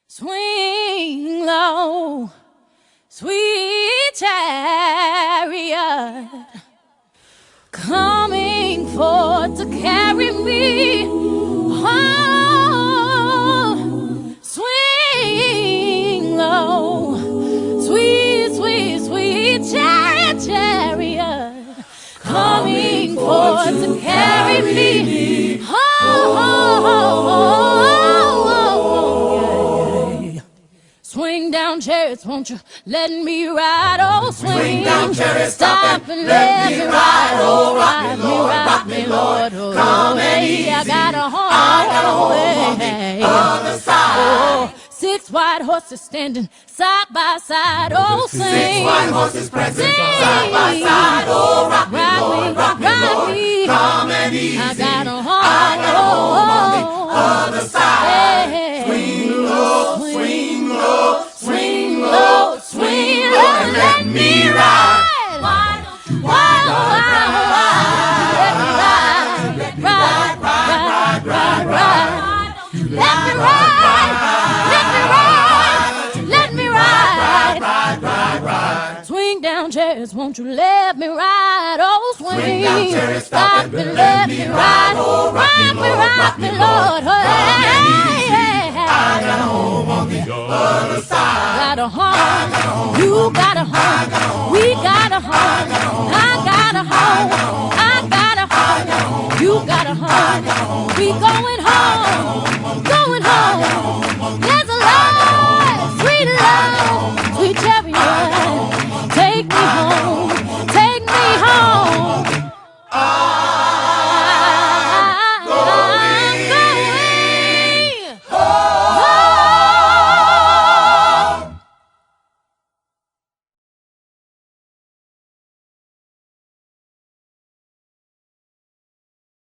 Swing low, sweet chariot, coming forth to carry me home. Swing low, sweet, sweet, sweet chariot, coming forth to carry me home. Swing down, chariots, won't you let me ride? Oh, swing down, chariots, stop and let me ride. Oh, rock me, Lord. Oh, come and easy. I got a home way. Other side. Oh, 6 white horses standing side by side. Oh, sing. 6 white horses present side by side. Oh, rock me, Lord. Come and easy. I got a home on the other side. Swing low, swing low. Swing low, swing low, and let me ride. Let me ride. Let me ride. Swing down, chariots, won't you let me ride? Oh, swing down, chariots, stop and let me ride. Oh, rock me, Lord. I got a home on the other side. Got a home. You got a home. We got a home. I got a home. I got a home. You got a home. We going home.